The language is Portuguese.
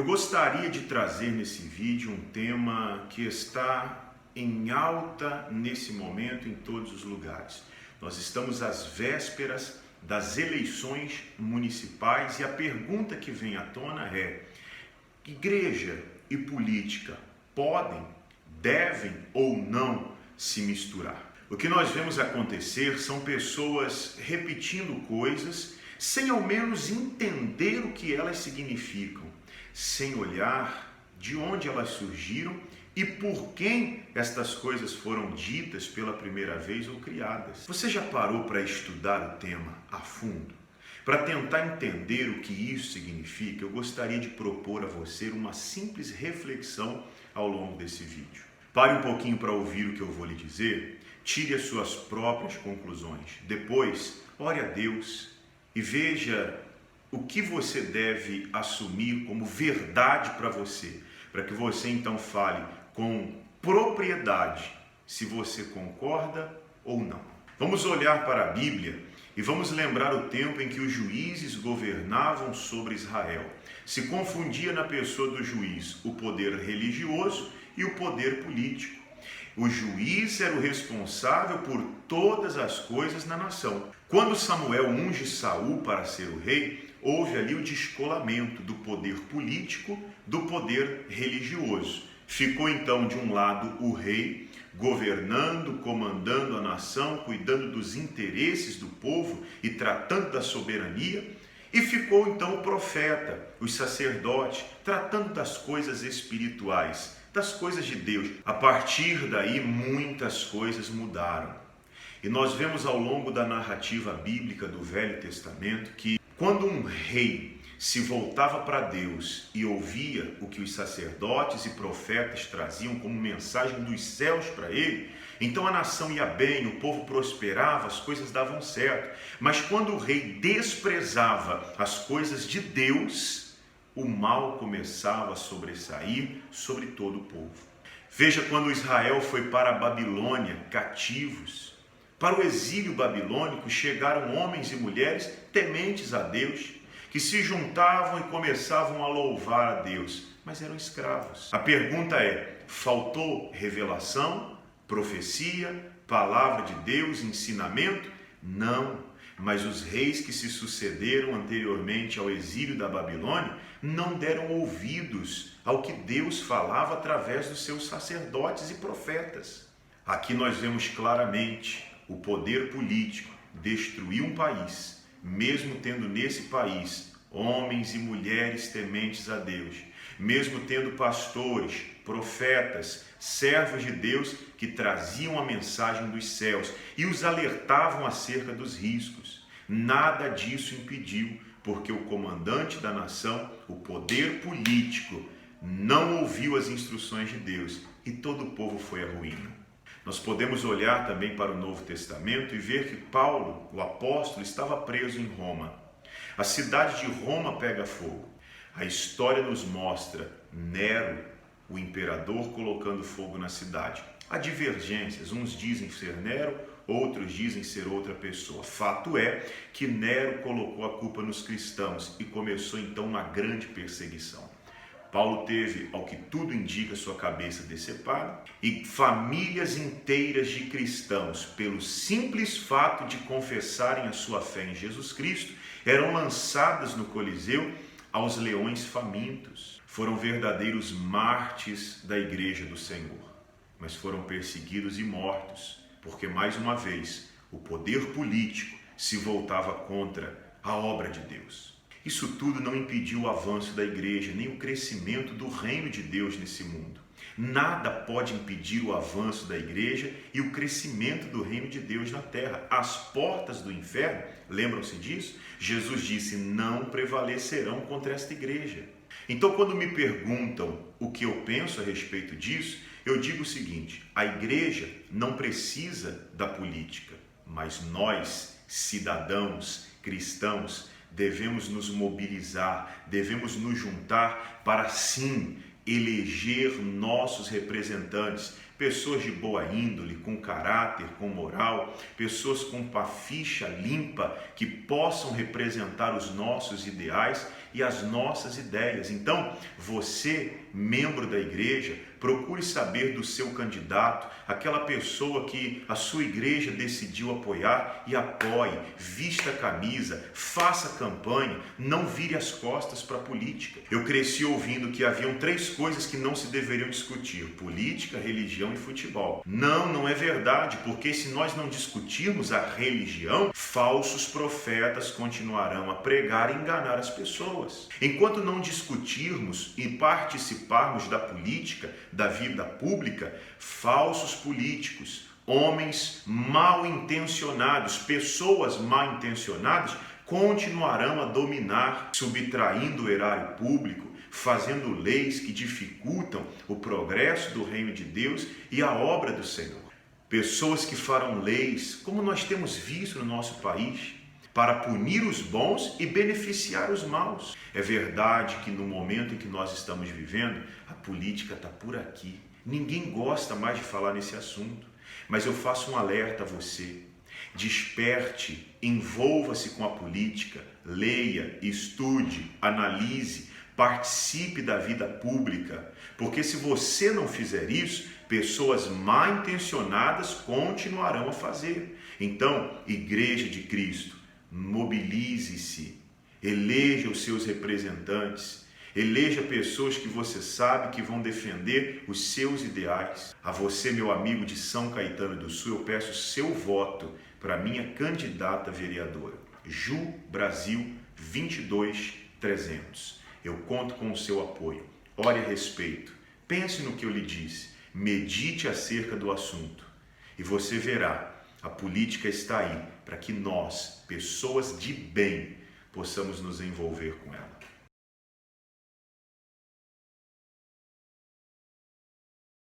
Eu gostaria de trazer nesse vídeo um tema que está em alta nesse momento em todos os lugares. Nós estamos às vésperas das eleições municipais e a pergunta que vem à tona é: igreja e política podem, devem ou não se misturar? O que nós vemos acontecer são pessoas repetindo coisas sem ao menos entender o que elas significam, sem olhar de onde elas surgiram e por quem estas coisas foram ditas pela primeira vez ou criadas. Você já parou para estudar o tema a fundo? Para tentar entender o que isso significa, eu gostaria de propor a você uma simples reflexão ao longo desse vídeo. Pare um pouquinho para ouvir o que eu vou lhe dizer, tire as suas próprias conclusões. Depois, ore a Deus e veja o que você deve assumir como verdade para você, para que você então fale com propriedade se você concorda ou não. Vamos olhar para a Bíblia e vamos lembrar o tempo em que os juízes governavam sobre Israel. Se confundia na pessoa do juiz o poder religioso e o poder político. O juiz era o responsável por todas as coisas na nação. Quando Samuel unge Saul para ser o rei, houve ali o descolamento do poder político do poder religioso. Ficou então de um lado o rei, governando, comandando a nação, cuidando dos interesses do povo e tratando da soberania, e ficou então o profeta, os sacerdotes, tratando das coisas espirituais, das coisas de Deus. A partir daí, muitas coisas mudaram. E nós vemos ao longo da narrativa bíblica do Velho Testamento que quando um rei se voltava para Deus e ouvia o que os sacerdotes e profetas traziam como mensagem dos céus para ele, então a nação ia bem, o povo prosperava, as coisas davam certo. Mas quando o rei desprezava as coisas de Deus, o mal começava a sobressair sobre todo o povo. Veja quando Israel foi para a Babilônia cativos. Para o exílio babilônico chegaram homens e mulheres tementes a Deus, que se juntavam e começavam a louvar a Deus, mas eram escravos. A pergunta é: faltou revelação, profecia, palavra de Deus, ensinamento? Não. Mas os reis que se sucederam anteriormente ao exílio da Babilônia não deram ouvidos ao que Deus falava através dos seus sacerdotes e profetas. Aqui nós vemos claramente o poder político destruir um país, mesmo tendo nesse país homens e mulheres tementes a Deus, mesmo tendo pastores, profetas, servos de Deus que traziam a mensagem dos céus e os alertavam acerca dos riscos. Nada disso impediu, porque o comandante da nação, o poder político, não ouviu as instruções de Deus e todo o povo foi à ruína. Nós podemos olhar também para o Novo Testamento e ver que Paulo, o apóstolo, estava preso em Roma. A cidade de Roma pega fogo. A história nos mostra Nero, o imperador, colocando fogo na cidade. Há divergências, uns dizem ser Nero, outros dizem ser outra pessoa. Fato é que Nero colocou a culpa nos cristãos e começou então uma grande perseguição. Paulo teve, ao que tudo indica, sua cabeça decepada, e famílias inteiras de cristãos, pelo simples fato de confessarem a sua fé em Jesus Cristo, eram lançadas no Coliseu aos leões famintos. Foram verdadeiros mártires da igreja do Senhor, mas foram perseguidos e mortos, porque mais uma vez o poder político se voltava contra a obra de Deus. Isso tudo não impediu o avanço da igreja, nem o crescimento do reino de Deus nesse mundo. Nada pode impedir o avanço da igreja e o crescimento do reino de Deus na terra. As portas do inferno, lembram-se disso? Jesus disse: não prevalecerão contra esta igreja. Então, quando me perguntam o que eu penso a respeito disso, eu digo o seguinte: a igreja não precisa da política, mas nós, cidadãos, cristãos, devemos nos mobilizar, devemos nos juntar para sim eleger nossos representantes, pessoas de boa índole, com caráter, com moral, pessoas com uma ficha limpa que possam representar os nossos ideais e as nossas ideias. Então, você, membro da igreja, procure saber do seu candidato, aquela pessoa que a sua igreja decidiu apoiar, e apoie, vista a camisa, faça campanha, não vire as costas para a política. Eu cresci ouvindo que haviam 3 coisas que não se deveriam discutir: política, religião e futebol. Não é verdade, porque se nós não discutirmos a religião, falsos profetas continuarão a pregar e enganar as pessoas. Enquanto não discutirmos e participarmos da política, da vida pública, falsos políticos, homens mal intencionados, pessoas mal intencionadas, continuarão a dominar, subtraindo o erário público, fazendo leis que dificultam o progresso do reino de Deus e a obra do Senhor. Pessoas que farão leis, como nós temos visto no nosso país, para punir os bons e beneficiar os maus. É verdade que no momento em que nós estamos vivendo, a política está por aqui. Ninguém gosta mais de falar nesse assunto, mas eu faço um alerta a você. Desperte, envolva-se com a política, leia, estude, analise, participe da vida pública, porque se você não fizer isso, pessoas mal intencionadas continuarão a fazer. Então, Igreja de Cristo, mobilize-se, eleja os seus representantes, eleja pessoas que você sabe que vão defender os seus ideais. A você, meu amigo de São Caetano do Sul, eu peço seu voto para minha candidata vereadora, Ju Brasil 22300. Eu conto com o seu apoio. Ore a respeito, pense no que eu lhe disse, medite acerca do assunto e você verá, a política está aí para que nós, pessoas de bem, possamos nos envolver com ela.